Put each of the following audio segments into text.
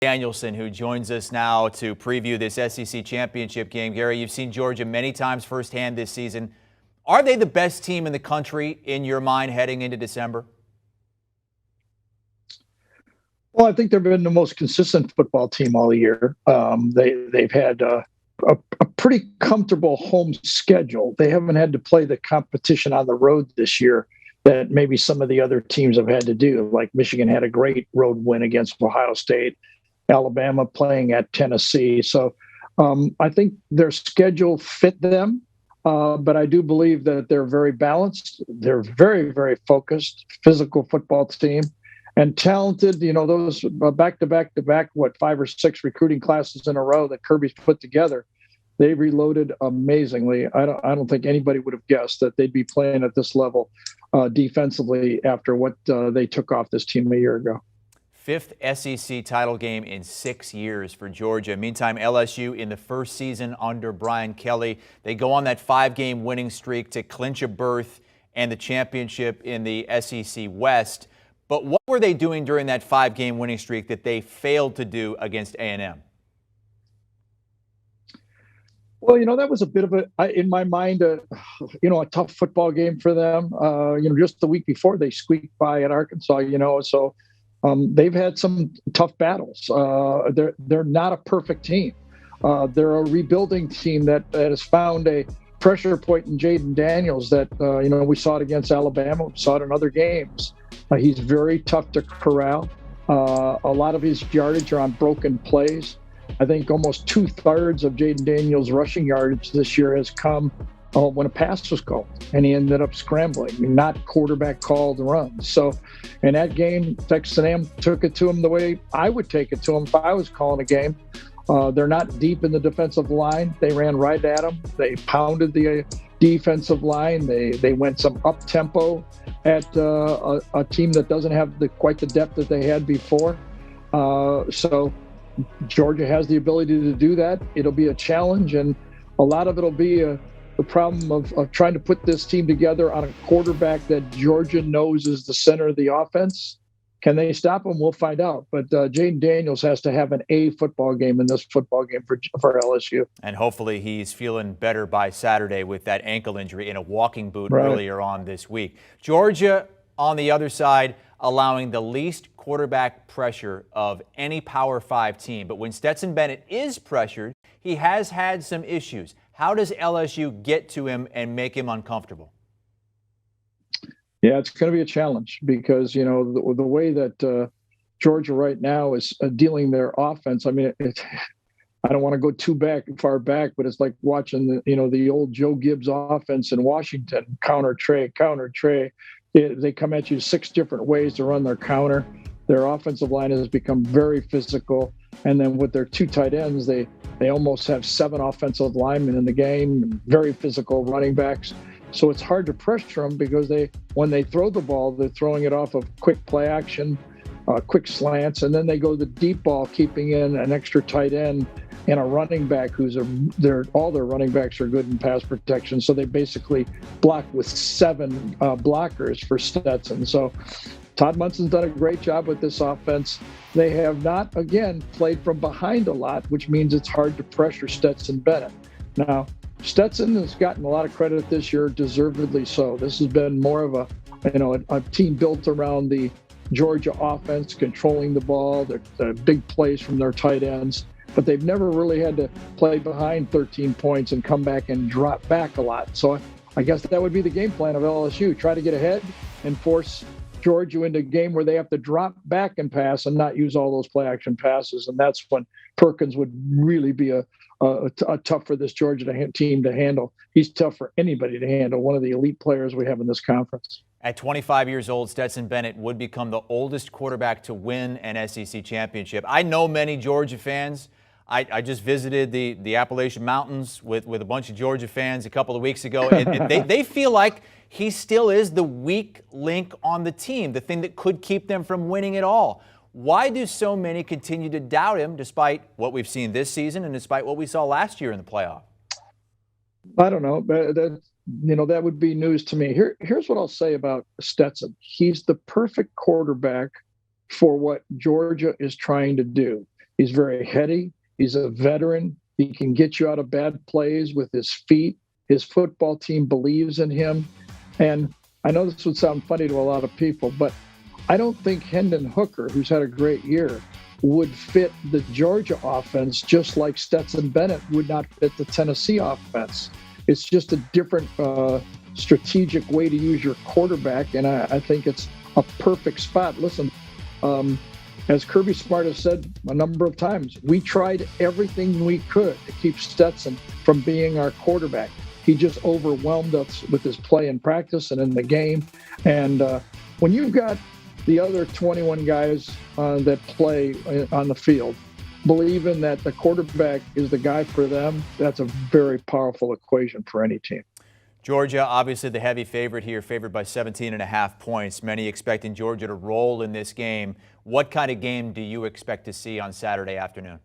Danielson, who joins us now to preview this SEC championship game. Gary, you've seen Georgia many times firsthand this season. Are they the best team in the country in your mind heading into December? Well, I think they've been the most consistent football team all year. They've had a pretty comfortable home schedule. They haven't had to play the competition on the road this year that maybe some of the other teams have had to do. Like Michigan had a great road win against Ohio State, Alabama playing at Tennessee. So I think their schedule fit them, but I do believe that they're very balanced. They're very, very focused, physical football team. And talented, those back-to-back, 5 or 6 recruiting classes in a row that Kirby's put together, they reloaded amazingly. I don't think anybody would have guessed that they'd be playing at this level defensively after what they took off this team a year ago. 5th SEC title game in 6 years for Georgia. Meantime, LSU in the first season under Brian Kelly, they go on that 5-game winning streak to clinch a berth and the championship in the SEC West. But what were they doing during that 5-game winning streak that they failed to do against A&M? Well, that was a bit of in my mind, a tough football game for them. Just the week before they squeaked by at Arkansas, so they've had some tough battles. They're not a perfect team. They're a rebuilding team that has found a pressure point in Jaden Daniels that, we saw it against Alabama, we saw it in other games. He's very tough to corral. A lot of his yardage are on broken plays. I think almost 2/3 of Jaden Daniels' rushing yardage this year has come when a pass was called, and he ended up scrambling, not quarterback called runs. So in that game, Texas A&M took it to him the way I would take it to him if I was calling a game. They're not deep in the defensive line. They ran right at him. They pounded the defensive line. They went some up tempo at a team that doesn't have quite the depth that they had before. So Georgia has the ability to do that. It'll be a challenge, and a lot of it'll be the problem of trying to put this team together on a quarterback that Georgia knows is the center of the offense. Can they stop him? We'll find out. But Jaden Daniels has to have an A football game in this football game for LSU. And hopefully he's feeling better by Saturday with that ankle injury in a walking boot earlier on this week. Georgia, on the other side, allowing the least quarterback pressure of any Power 5 team. But when Stetson Bennett is pressured, he has had some issues. How does LSU get to him and make him uncomfortable? Yeah, it's going to be a challenge because, the way that Georgia right now is dealing their offense. I mean, I don't want to go too far back, but it's like watching the old Joe Gibbs offense in Washington, counter Trey. They come at you 6 different ways to run their counter. Their offensive line has become very physical. And then with their 2 tight ends, they almost have 7 offensive linemen in the game, very physical running backs. So it's hard to pressure them because when they throw the ball, they're throwing it off of quick play action, quick slants, and then they go the deep ball, keeping in an extra tight end and a running back all their running backs are good in pass protection. So they basically block with 7 blockers for Stetson. So Todd Munson's done a great job with this offense. They have not, again, played from behind a lot, which means it's hard to pressure Stetson Bennett. Now, Stetson has gotten a lot of credit this year, deservedly so. This has been more of a team built around the Georgia offense, controlling the ball, the big plays from their tight ends. But they've never really had to play behind 13 points and come back and drop back a lot. So I guess that would be the game plan of LSU. Try to get ahead and force Georgia into a game where they have to drop back and pass and not use all those play action passes. And that's when Perkins would really be a tough for this Georgia team to handle. He's tough for anybody to handle, one of the elite players we have in this conference. At 25 years old, Stetson Bennett would become the oldest quarterback to win an SEC championship. I know many Georgia fans. I just visited the Appalachian Mountains with a bunch of Georgia fans a couple of weeks ago, and they feel like he still is the weak link on the team, the thing that could keep them from winning it all. Why do so many continue to doubt him despite what we've seen this season and despite what we saw last year in the playoff? I don't know. That would be news to me. Here's what I'll say about Stetson. He's the perfect quarterback for what Georgia is trying to do. He's very heady. He's a veteran. He can get you out of bad plays with his feet. His football team believes in him. And I know this would sound funny to a lot of people, but I don't think Hendon Hooker, who's had a great year, would fit the Georgia offense just like Stetson Bennett would not fit the Tennessee offense. It's just a different strategic way to use your quarterback, and I think it's a perfect spot. Listen, as Kirby Smart has said a number of times, we tried everything we could to keep Stetson from being our quarterback. He just overwhelmed us with his play in practice and in the game. And when you've got the other 21 guys that play on the field believing that the quarterback is the guy for them, that's a very powerful equation for any team. Georgia, obviously the heavy favorite here, favored by 17.5 points. Many expecting Georgia to roll in this game. What kind of game do you expect to see on Saturday afternoon?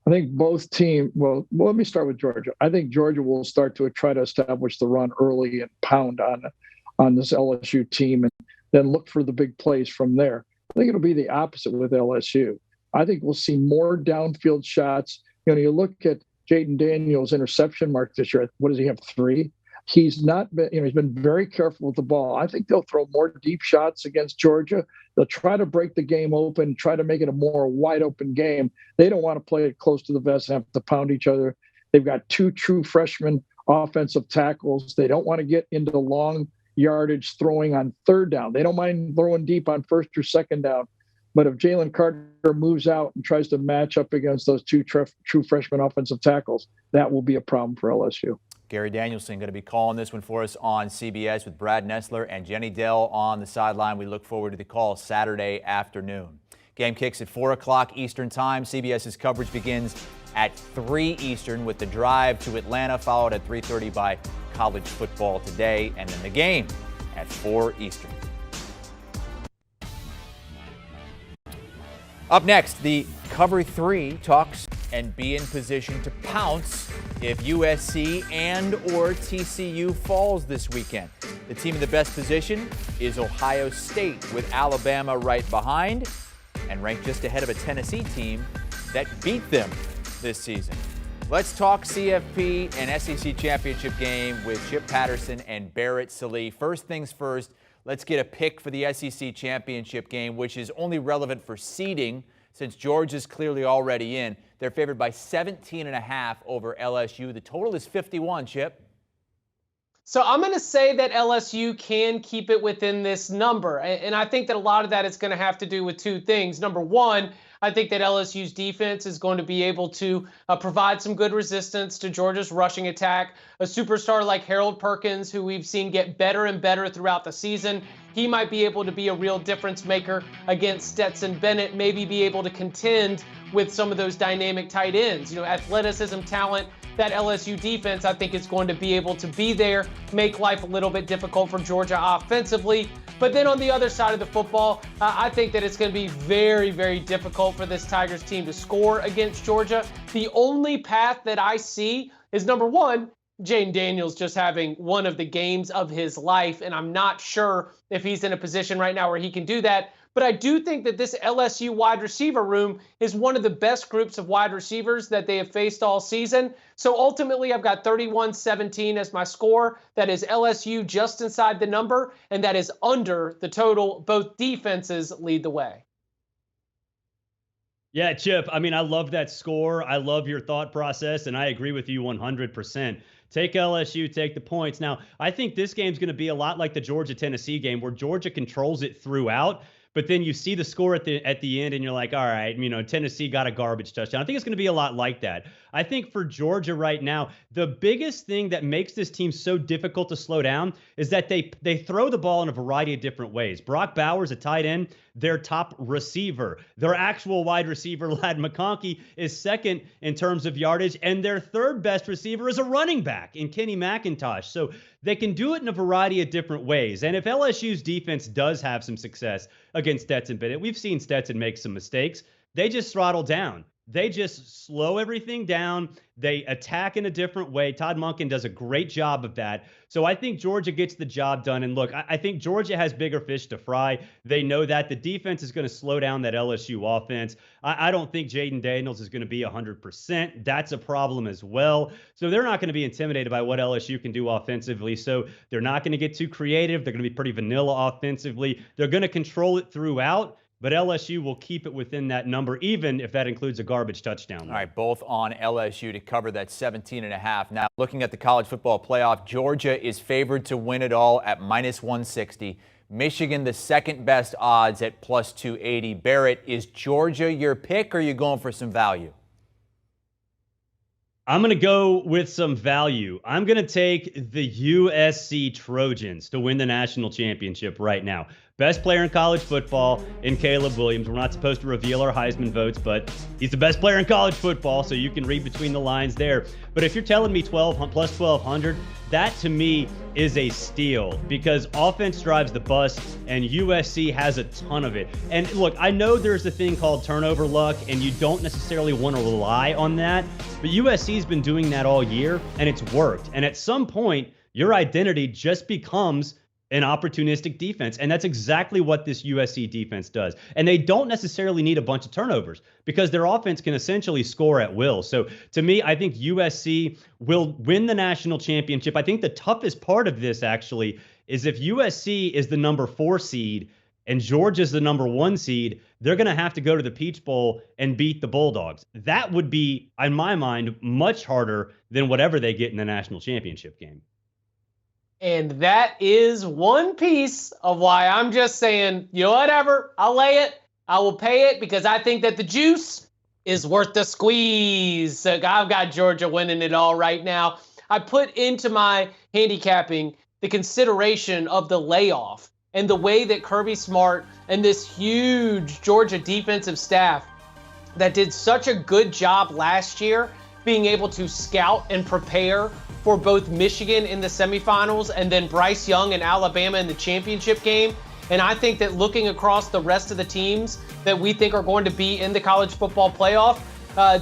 I think both teams, well, let me start with Georgia. I think Georgia will start to try to establish the run early and pound on this LSU team and then look for the big plays from there. I think it'll be the opposite with LSU. I think we'll see more downfield shots. You look at Jaden Daniels' interception mark this year. What does he have, 3? He's not been, he's been very careful with the ball. I think they'll throw more deep shots against Georgia. They'll try to break the game open, try to make it a more wide open game. They don't want to play it close to the vest and have to pound each other. They've got 2 true freshman offensive tackles. They don't want to get into long yardage throwing on 3rd down. They don't mind throwing deep on 1st or 2nd down. But if Jalen Carter moves out and tries to match up against those 2 true freshman offensive tackles, that will be a problem for LSU. Gary Danielson going to be calling this one for us on CBS with Brad Nessler and Jenny Dell on the sideline. We look forward to the call Saturday afternoon. Game kicks at 4 o'clock Eastern Time. CBS's coverage begins at 3 Eastern with the drive to Atlanta, followed at 3:30 by College Football Today, and then the game at 4 Eastern. Up next, the Cover 3 talks and be in position to pounce if USC and or TCU falls this weekend. The team in the best position is Ohio State, with Alabama right behind and ranked just ahead of a Tennessee team that beat them this season. Let's talk CFP and SEC championship game with Chip Patterson and Barrett Sallee. First things first, let's get a pick for the SEC championship game, which is only relevant for seeding since Georgia's clearly already in. They're favored by 17.5 over LSU. The total is 51, Chip. So I'm going to say that LSU can keep it within this number. And I think that a lot of that is going to have to do with 2 things. Number one, I think that LSU's defense is going to be able to provide some good resistance to Georgia's rushing attack. A superstar like Harold Perkins, who we've seen get better and better throughout the season, he might be able to be a real difference maker against Stetson Bennett, maybe be able to contend with some of those dynamic tight ends. Athleticism, talent, that LSU defense, I think, is going to be able to be there, make life a little bit difficult for Georgia offensively. But then on the other side of the football, I think that it's going to be very, very difficult for this Tigers team to score against Georgia. The only path that I see is, number one, Jaden Daniels just having one of the games of his life, and I'm not sure if he's in a position right now where he can do that. But I do think that this LSU wide receiver room is one of the best groups of wide receivers that they have faced all season. So ultimately, I've got 31-17 as my score. That is LSU just inside the number, and that is under the total. Both defenses lead the way. Yeah, Chip, I love that score. I love your thought process, and I agree with you 100%. Take LSU, take the points. Now, I think this game's going to be a lot like the Georgia-Tennessee game, where Georgia controls it throughout. But then you see the score at the end and you're like, all right, Tennessee got a garbage touchdown. I think it's going to be a lot like that. I think for Georgia right now, the biggest thing that makes this team so difficult to slow down is that they throw the ball in a variety of different ways. Brock Bowers, a tight end, their top receiver. Their actual wide receiver, Ladd McConkey, is second in terms of yardage, and their third best receiver is a running back in Kenny McIntosh. So they can do it in a variety of different ways. And if LSU's defense does have some success against Stetson Bennett, we've seen Stetson make some mistakes. They just throttle down. They just slow everything down. They attack in a different way. Todd Monken does a great job of that. So I think Georgia gets the job done. And look, I think Georgia has bigger fish to fry. They know that. The defense is going to slow down that LSU offense. I don't think Jaden Daniels is going to be 100%. That's a problem as well. So they're not going to be intimidated by what LSU can do offensively. So they're not going to get too creative. They're going to be pretty vanilla offensively. They're going to control it throughout. But LSU will keep it within that number, even if that includes a garbage touchdown. All right, both on LSU to cover that 17.5. Now, looking at the college football playoff, Georgia is favored to win it all at -160. Michigan, the second best odds at +280. Barrett, is Georgia your pick, or are you going for some value? I'm going to go with some value. I'm going to take the USC Trojans to win the national championship right now. Best player in college football in Caleb Williams. We're not supposed to reveal our Heisman votes, but he's the best player in college football, so you can read between the lines there. But if you're telling me plus 1,200, that to me is a steal because offense drives the bus and USC has a ton of it. And look, I know there's a thing called turnover luck and you don't necessarily want to rely on that, but USC's been doing that all year and it's worked. And at some point, your identity just becomes an opportunistic defense. And that's exactly what this USC defense does. And they don't necessarily need a bunch of turnovers because their offense can essentially score at will. So to me, I think USC will win the national championship. I think the toughest part of this actually is if USC is the number 4 seed and Georgia's the number 1 seed, they're going to have to go to the Peach Bowl and beat the Bulldogs. That would be, in my mind, much harder than whatever they get in the national championship game. And that is one piece of why I'm just saying, you know, whatever, I'll lay it. I will pay it because I think that the juice is worth the squeeze. So I've got Georgia winning it all right now. I put into my handicapping the consideration of the layoff and the way that Kirby Smart and this huge Georgia defensive staff that did such a good job last year being able to scout and prepare for both Michigan in the semifinals and then Bryce Young and Alabama in the championship game. And I think that looking across the rest of the teams that we think are going to be in the college football playoff,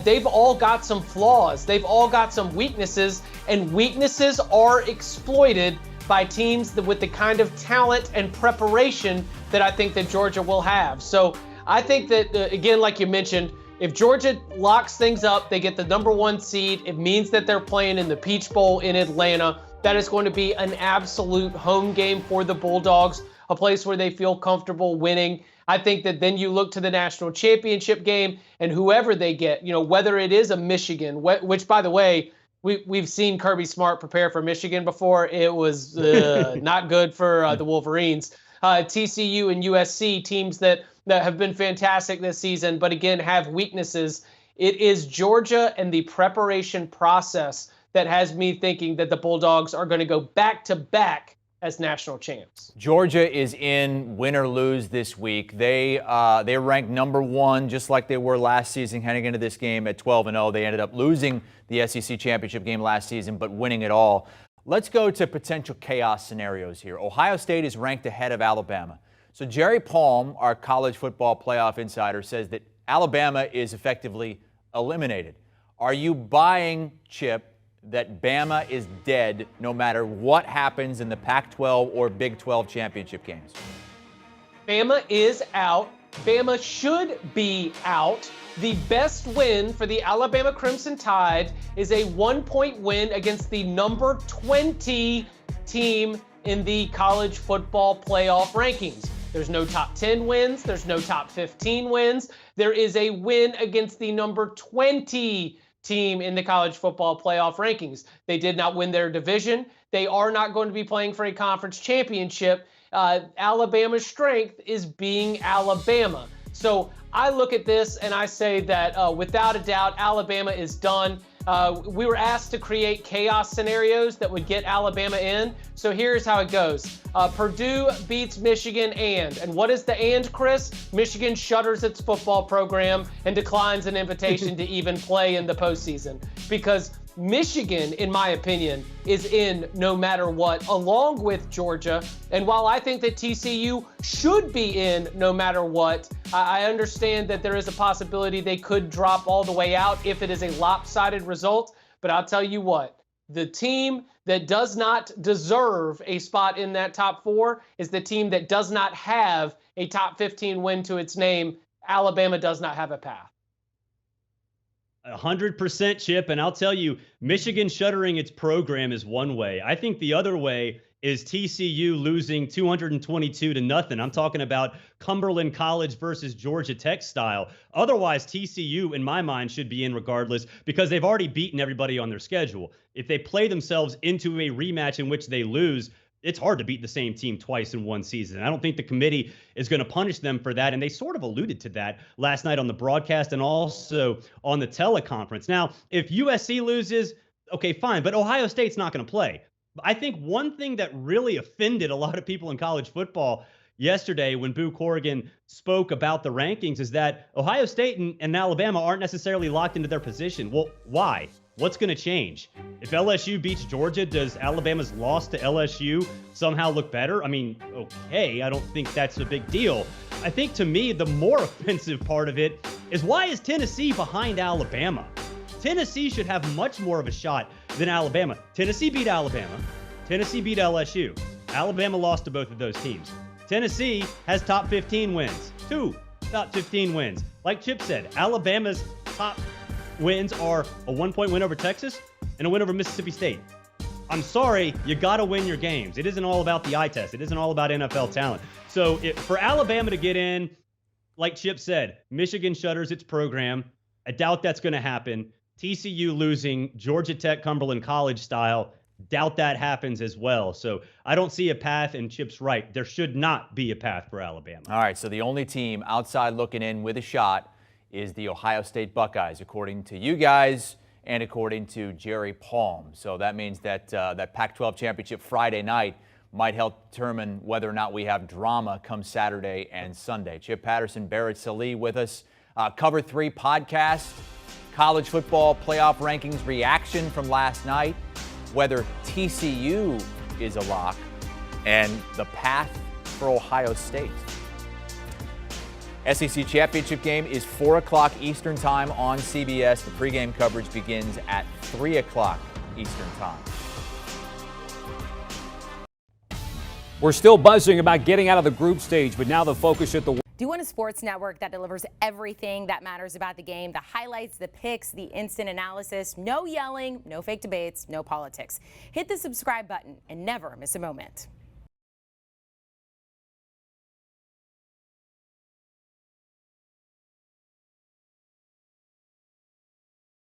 they've all got some flaws. They've all got some weaknesses, and weaknesses are exploited by teams with the kind of talent and preparation that I think that Georgia will have. So I think that, again, like you mentioned, if Georgia locks things up, they get the number 1 seed. It means that they're playing in the Peach Bowl in Atlanta. That is going to be an absolute home game for the Bulldogs, a place where they feel comfortable winning. I think that then you look to the national championship game and whoever they get, you know, whether it is a Michigan, which, by the way, we've seen Kirby Smart prepare for Michigan before. It was not good for the Wolverines. TCU and USC, teams that have been fantastic this season, but again, have weaknesses. It is Georgia and the preparation process that has me thinking that the Bulldogs are going to go back-to-back as national champs. Georgia is in win or lose this week. They're ranked number 1, just like they were last season, heading into this game at 12-0. They ended up losing the SEC championship game last season, but winning it all. Let's go to potential chaos scenarios here. Ohio State is ranked ahead of Alabama. So Jerry Palm, our college football playoff insider, says that Alabama is effectively eliminated. Are you buying, Chip, that Bama is dead no matter what happens in the Pac-12 or Big 12 championship games? Bama is out. Bama should be out. The best win for the Alabama Crimson Tide is a 1-point win against the number 20 team in the college football playoff rankings. There's no top 10 wins. There's no top 15 wins. There is a win against the number 20 team in the college football playoff rankings. They did not win their division. They are not going to be playing for a conference championship. Alabama's strength is being Alabama. So I look at this and I say that without a doubt, Alabama is done. We were asked to create chaos scenarios that would get Alabama in. So here's how it goes. Purdue beats Michigan and what is the and, Chris? Michigan shutters its football program and declines an invitation to even play in the postseason because Michigan, in my opinion, is in no matter what, along with Georgia. And while I think that TCU should be in no matter what, I understand that there is a possibility they could drop all the way out if it is a lopsided result. But I'll tell you what, the team that does not deserve a spot in that top 4 is the team that does not have a top 15 win to its name. Alabama does not have a path. 100%, Chip. And I'll tell you, Michigan shuttering its program is one way. I think the other way is TCU losing 222-0. I'm talking about Cumberland College versus Georgia Tech style. Otherwise, TCU, in my mind, should be in regardless because they've already beaten everybody on their schedule. If they play themselves into a rematch in which they lose, it's hard to beat the same team twice in one season. I don't think the committee is going to punish them for that. And they sort of alluded to that last night on the broadcast and also on the teleconference. Now, if USC loses, okay, fine. But Ohio State's not going to play. I think one thing that really offended a lot of people in college football yesterday when Boo Corrigan spoke about the rankings is that Ohio State and Alabama aren't necessarily locked into their position. Well, why? What's going to change? If LSU beats Georgia, does Alabama's loss to LSU somehow look better? I mean, okay, I don't think that's a big deal. I think to me, the more offensive part of it is why is Tennessee behind Alabama? Tennessee should have much more of a shot than Alabama. Tennessee beat Alabama. Tennessee beat LSU. Alabama lost to both of those teams. Tennessee has top 15 wins. 2 top 15 wins. Like Chip said, Alabama's top wins are a 1-point win over Texas and a win over Mississippi State. I'm sorry, you got to win your games. It isn't all about the eye test. It isn't all about NFL talent. So for Alabama to get in, like Chip said, Michigan shutters its program. I doubt that's going to happen. TCU losing, Georgia Tech, Cumberland College style. Doubt that happens as well. So I don't see a path, and Chip's right. There should not be a path for Alabama. All right, so the only team outside looking in with a shot is the Ohio State Buckeyes, according to you guys and according to Jerry Palm. So that means that that Pac-12 championship Friday night might help determine whether or not we have drama come Saturday and Sunday. Chip Patterson, Barrett Sallee with us. Cover 3 podcast, college football playoff rankings reaction from last night, whether TCU is a lock, and the path for Ohio State. SEC championship game is 4 o'clock Eastern time on CBS. The pregame coverage begins at 3 o'clock Eastern time. We're still buzzing about getting out of the group stage, but now the focus at the... Do you want a sports network that delivers everything that matters about the game? The highlights, the picks, the instant analysis, no yelling, no fake debates, no politics. Hit the subscribe button and never miss a moment.